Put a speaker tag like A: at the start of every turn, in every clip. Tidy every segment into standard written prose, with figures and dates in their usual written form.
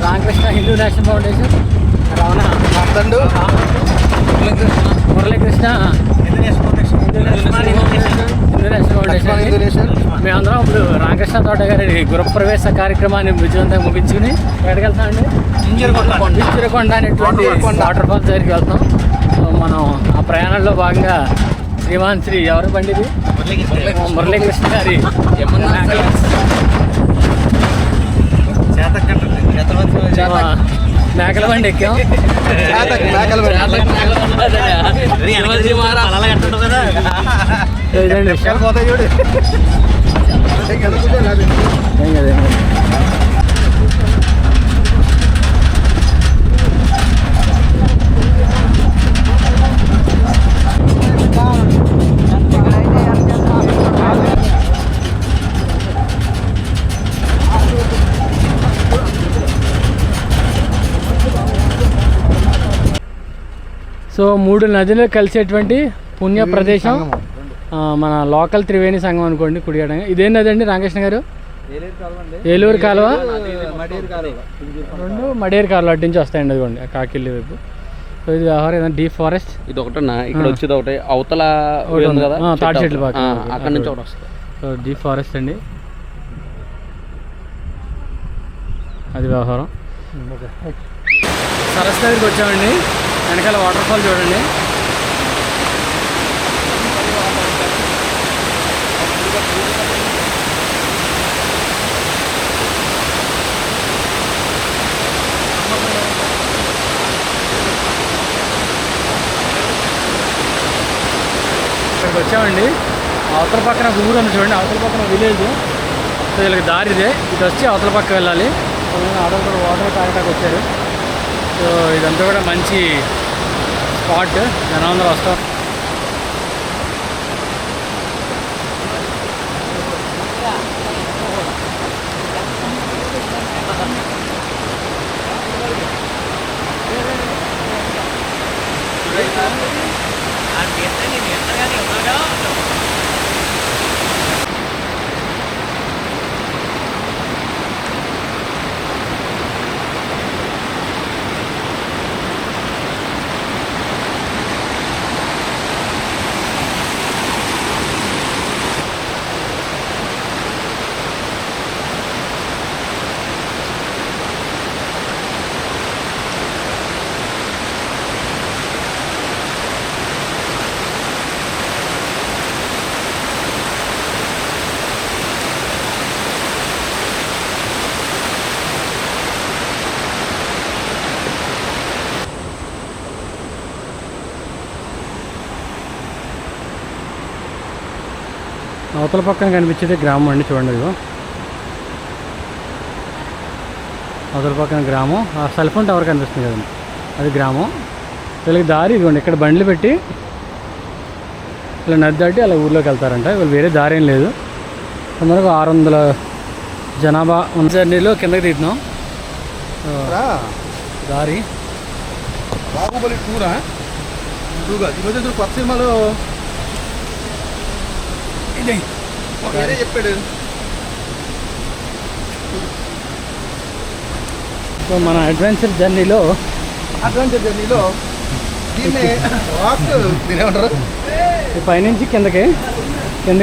A: Ramakrishna Hindu national foundation, Ramana Muralikrishna Hindu national foundation. మేమందరం ఇప్పుడు రామకృష్ణ తోట గారి గృహప్రవేశ కార్యక్రమాన్ని విజయవంతంగా ముగించుకుని ఎక్కడికి వెళ్తామండి? ఇంజరకొండ అనేటువంటి వాటర్ ఫాల్స్ దగ్గరికి వెళ్తాం. సో మనం ఆ ప్రయాణంలో భాగంగా శ్రీమాన్ శ్రీ ఎవరి బండి ఇది? మురళీకృష్ణ గారి మేకల బండి ఎక్కాం. ఇదండి సో 3 నదులు కలిసేటువంటి పుణ్య ప్రదేశం మన లోకల్ త్రివేణి సంఘం అనుకోండి కుడియడంగా. ఇదేం నది అండి రామకృష్ణ గారు? ఏలూరు కాలువ, 2 మడేరు కాలువ అటు నుంచి వస్తాయండి. అదిగోండి కాకిల్లి వైపు. సో ఇది వ్యవహారం ఏదైనా డీప్ ఫారెస్ట్.
B: ఇది ఒకటన్నా ఇక్కడ వచ్చేది ఒకటి అవతల
A: తాటి చెట్లు బాగా
B: అక్కడ నుంచి ఒకటి వస్తుంది.
A: సో డీప్ ఫారెస్ట్ అండి అది వ్యవహారం. సరస్సు దగ్గరికి వచ్చామండి. వెనకాల వాటర్ ఫాల్ చూడండి. ఇక్కడికి వచ్చామండి. అవతల పక్కన ఊరు అని చూడండి, అవతల పక్కన విలేజ్. సో వీళ్ళకి దారి ఇదే, ఇటు వచ్చి అవతల పక్క వెళ్ళాలి. ఆటోలు కూడా వాటర్ తాగటానికి వచ్చారు. సో ఇదంతా కూడా మంచి స్పాట్, జనం అందరూ వస్తారు. అవతల పక్కన కనిపించేది గ్రామం అండి, చూడండి. ఇదిగో అవతల పక్కన గ్రామం. ఆ సెల్ ఫోన్ టవర్ కనిపిస్తుంది కదండి, అది గ్రామం. వీళ్ళకి దారి ఇదిగోండి, ఇక్కడ బండ్లు పెట్టి ఇలా నది దాటి అలా ఊర్లోకి వెళ్తారంట. వీళ్ళు వేరే దారి ఏం లేదు. మనకు 600 జనాభా ఉన్న జర్నీలో కిందకి తీద్దాం దారి.
C: బాహుబలి టూరా ఈరోజు కొత్త సినిమాలో చెప్పాడు.
A: సో మన అడ్వెంచర్ జర్నీలో పైనుంచి కిందకి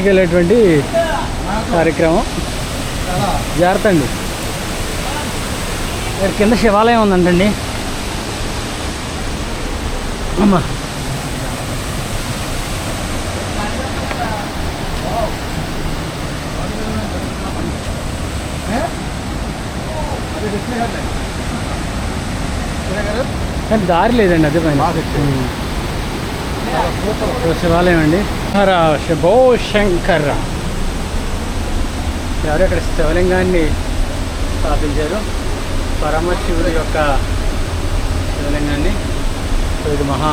A: వెళ్ళేటువంటి కార్యక్రమం. జాగ్రత్త అండి, ఇక్కడ కింద శివాలయం ఉందంటండి. అమ్మా కానీ దారి లేదండి, అదే పైన శివాలయం అండి. శంభో శంకర్ ఎవరు ఇక్కడ శివలింగాన్ని స్థాపించారు, పరమశివుడి యొక్క శివలింగాన్ని. సో ఇది మహా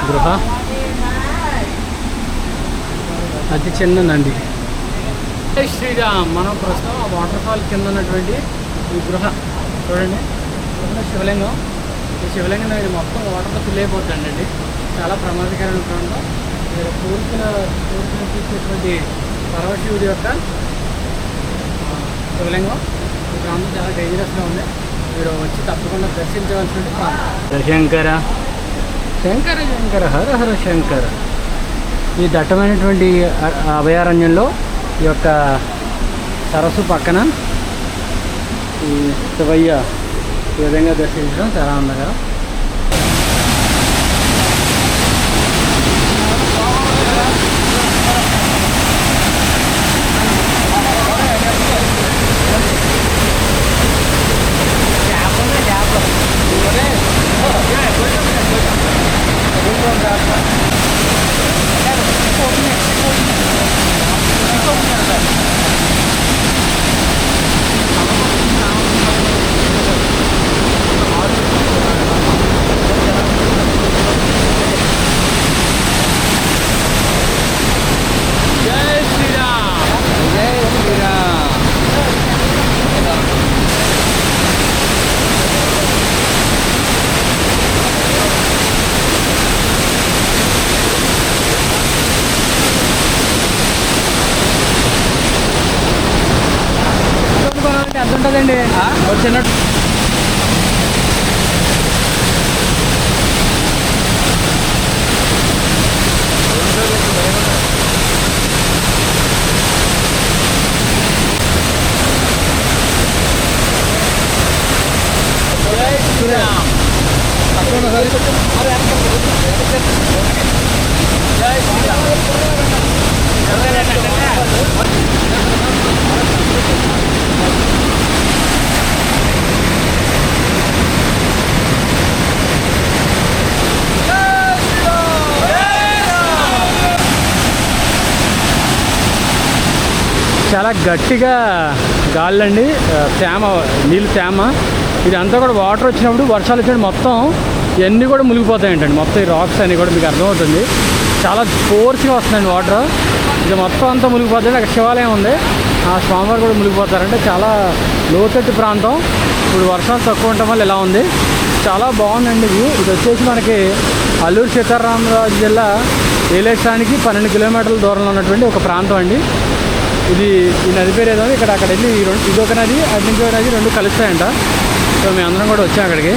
A: గృహ, అతి చిన్న నంది. శ్రీరామ్. మనం ప్రస్తుతం ఆ వాటర్ ఫాల్ కింద ఉన్నటువంటి ఈ గృహ చూడండి, శివలింగం. ఈ శివలింగం ఇది మొత్తం వాటర్తో ఫిల్ అయిపోతుందండి. చాలా ప్రమాదకరమైన ప్రాంతం. మీరు పూర్తిగా తీసేటువంటి పరమశివుడి యొక్క శివలింగం. ఈ ప్రాంతం చాలా డేంజరస్గా ఉంది. మీరు వచ్చి తప్పకుండా దర్శించవలసిన ప్రాంతం. శంకర శంకర శంకర హర హర శంకర. ఈ దట్టమైనటువంటి అభయారణ్యంలో ఈ యొక్క సరస్సు పక్కన ఈ శివయ్య ఈ విధంగా దర్శించడం చాలా అందకరం. ఎంత ఉంటుందండి చిన్న చాలా గట్టిగా గాలండి, తేమ, నీళ్ళు తేమ. ఇదంతా కూడా వాటర్ వచ్చినప్పుడు, వర్షాలు వచ్చినప్పుడు మొత్తం ఇవన్నీ కూడా మునిగిపోతాయంటండి. మొత్తం ఈ రాక్స్ అన్నీ కూడా మీకు అర్థమవుతుంది. చాలా ఫోర్స్గా వస్తుందండి వాటర్. ఇది మొత్తం అంతా మునిగిపోతుంది. అక్కడ శివాలయం ఉంది, ఆ స్వామివారు కూడా మునిగిపోతారంటే చాలా లోతట్టు ప్రాంతం. ఇప్పుడు వర్షాలు తక్కువ ఉండటం వల్ల ఇలా ఉంది. చాలా బాగుందండి వ్యూ. ఇది వచ్చేసి మనకి అల్లూరు సీతారామరాజు జిల్లా ఏలేశ్వరానికి 12 కిలోమీటర్ల దూరంలో ఉన్నటువంటి ఒక ప్రాంతం అండి. ఇది ఈ నది పేరు ఏదో ఇక్కడ అక్కడ వెళ్ళి ఇదొక నది, అటు నుంచి ఒక నది, రెండు కలుస్తాయంట. సో మేము అందరం కూడా వచ్చాం అక్కడికి.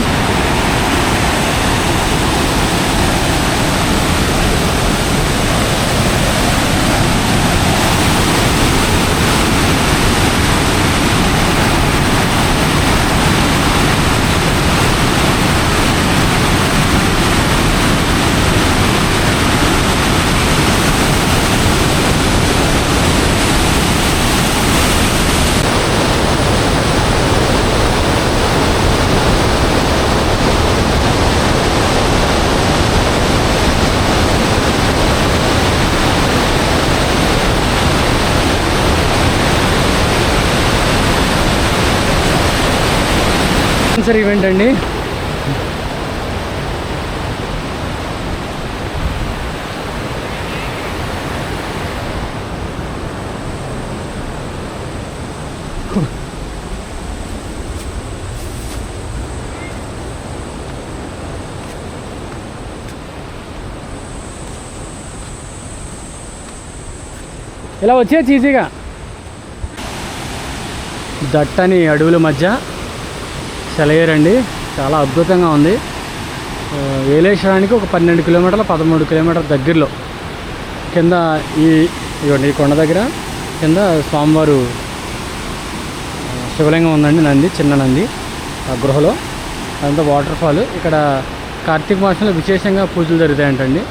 A: స్పాన్సర్ ఈవెంట్ అండి. ఇలా వచ్చేది ఈజీగా దట్టని అడవుల మధ్య సెలయేరండి. చాలా అద్భుతంగా ఉంది. ఏలేశ్వరానికి ఒక 12 కిలోమీటర్ల 13 కిలోమీటర్ల దగ్గరలో కింద ఈ కొండ దగ్గర కింద స్వామివారు శివలింగం ఉందండి. నంది, చిన్న నంది ఆ గృహలో. అదంతా వాటర్ ఫాల్. ఇక్కడ కార్తీక మాసంలో విశేషంగా పూజలు జరుగుతాయంటండి.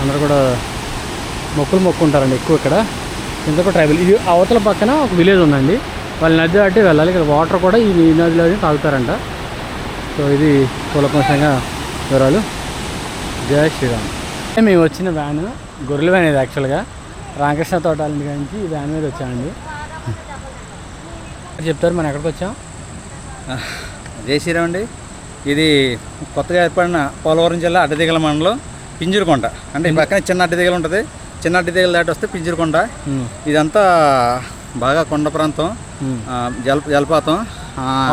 A: అందరూ కూడా మొక్కుంటారండి ఎక్కువ ఇక్కడ. ఇంతకు ట్రైబల్. ఇది అవతల పక్కన ఒక విలేజ్ ఉందండి. వాళ్ళు నది దాటి వెళ్ళాలి. ఇక్కడ వాటర్ కూడా ఈ నదిలోనే తాగుతారంట. సో ఇది కులకంశంగా వివరాలు. జై శ్రీరామ్. మేము వచ్చిన వ్యాన్ గొర్రెల వ్యాన్. ఇది యాక్చువల్గా రామకృష్ణ తోటాల నుంచి ఈ వ్యాన్ మీద వచ్చామండి. చెప్తారు మనం ఎక్కడికి వచ్చాం.
D: జై శ్రీరామ్ అండి. ఇది కొత్తగా ఏర్పడిన పోలవరం జిల్లా అడ్డదిగల మండలం పింజురుకొండ. అంటే ఈ పక్కన చిన్న అడ్డదిగలు ఉంటుంది. చిన్న అడ్డదిగలు దాటి వస్తే పింజురుకొండ. ఇదంతా బాగా కొండ ప్రాంతం, జలపాతం.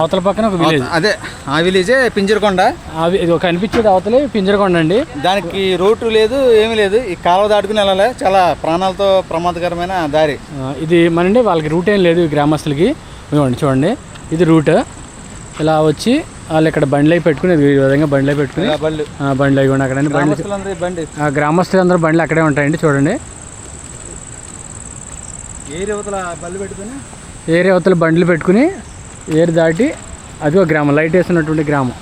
A: అవతల పక్కన ఒక విలేజ్,
D: అదే ఆ విలేజే పింజరకొండ.
A: అవి కనిపించేది అవతలే పింజరకొండ అండి.
D: దానికి రోడ్డు లేదు, ఏమీ లేదు. ఈ కాలువ దాటుకుని వెళ్ళాలి, చాలా ప్రాణాలతో ప్రమాదకరమైన దారి.
A: ఇది మనండి వాళ్ళకి రూట్ ఏం లేదు, గ్రామస్తులకి. ఇవ్వండి చూడండి, ఇది రూట్. ఇలా వచ్చి వాళ్ళు ఇక్కడ బండ్లు అయి పెట్టుకుని, ఈ విధంగా బండ్లు అయి పెట్టుకుని, బండ్లు అయి అక్కడ గ్రామస్తులందరూ బండ్లు అక్కడే ఉంటాయండి. చూడండి, ఏరి అవతల బండ్లు పెట్టుకుని ఏరి దాటి అది ఒక గ్రామం, లైట్ వేసినటువంటి గ్రామం.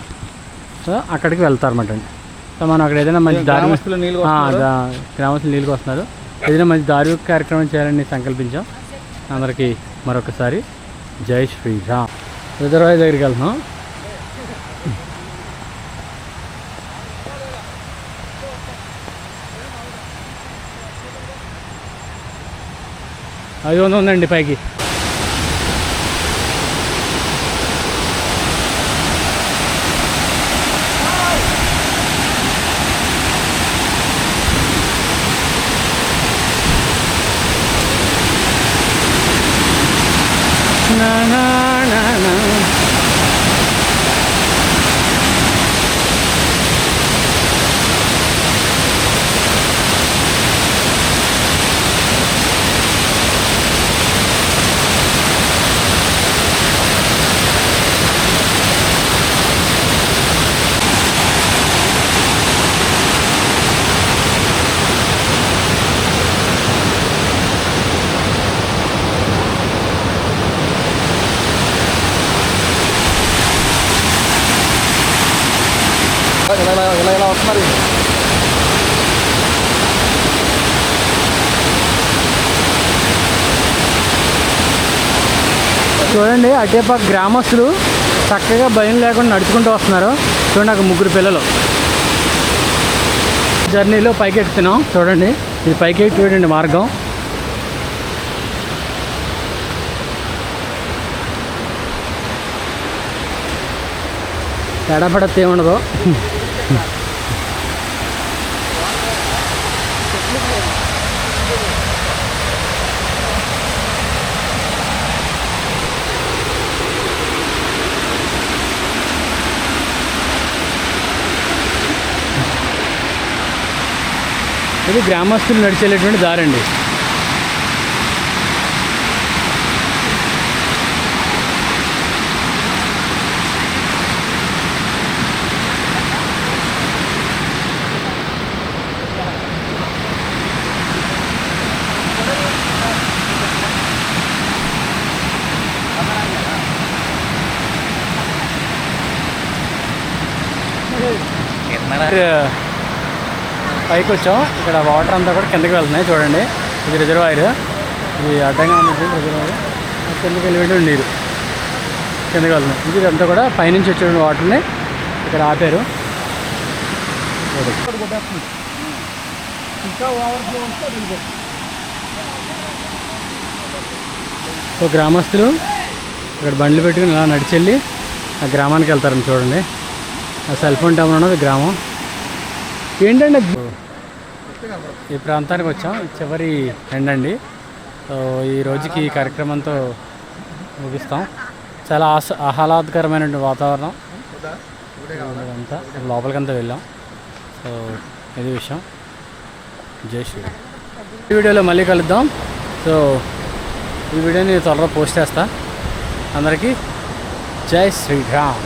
A: సో అక్కడికి వెళ్తారన్నమాట అండి. సో మనం అక్కడ ఏదైనా మంచి దారి, గ్రామస్తులు నీళ్ళకి వస్తున్నారు, ఏదైనా మంచి దారి కార్యక్రమం చేయాలని సంకల్పించాం. అందరికీ మరొకసారి జై శ్రీరామ్. రిజర్వాయర్ దగ్గరికి వెళ్తున్నాం. అది ఉందండి పైకి.
C: ఇలా వస్తున్నారు.
A: చూడండి, అటేపక్క గ్రామస్తులు చక్కగా భయం లేకుండా నడుచుకుంటూ వస్తున్నారు. చూడండి, నాకు 3 పిల్లలు జర్నీలో పైకి ఎక్కుతున్నాం. చూడండి, ఇది పైకి ఎక్కి మార్గం. ఎడపడత ఏముండదు. ఇది గ్రామస్తులు నడిచేటువంటి దారండి. పైకి వచ్చాం. ఇక్కడ వాటర్ అంతా కూడా కిందకి వెళ్తున్నాయి. చూడండి, ఇది రిజర్వాయర్. ఇది అడ్డంగా ఉన్నటువంటి రిజర్వాయర్. కిందకి వెళ్ళి నీరు కిందకి వెళ్తున్నాయి. ఇది అంతా కూడా పైనుంచి వచ్చే వాటర్ని ఇక్కడ ఆపారు. సో గ్రామస్తులు ఇక్కడ బండ్లు పెట్టుకుని ఇలా నడిచెళ్ళి ఆ గ్రామానికి వెళ్తారని. చూడండి, ఆ సెల్ ఫోన్ టవర్ ఉన్నది గ్రామం. ఏంటంటే ఈ ప్రాంతానికి వచ్చాం, చివరి ఎండ్ అండి. సో ఈ రోజుకి ఈ కార్యక్రమంతో ముగిస్తాం. చాలా ఆహ్లాదకరమైనటువంటి వాతావరణం అంతా. లోపలికంతా వెళ్ళాం. సో ఇది విషయం. జై శ్రీరామ్. ఈ వీడియోలో మళ్ళీ కలుద్దాం. సో ఈ వీడియోని త్వరలో పోస్ట్ చేస్తా. అందరికీ జై శ్రీరామ్.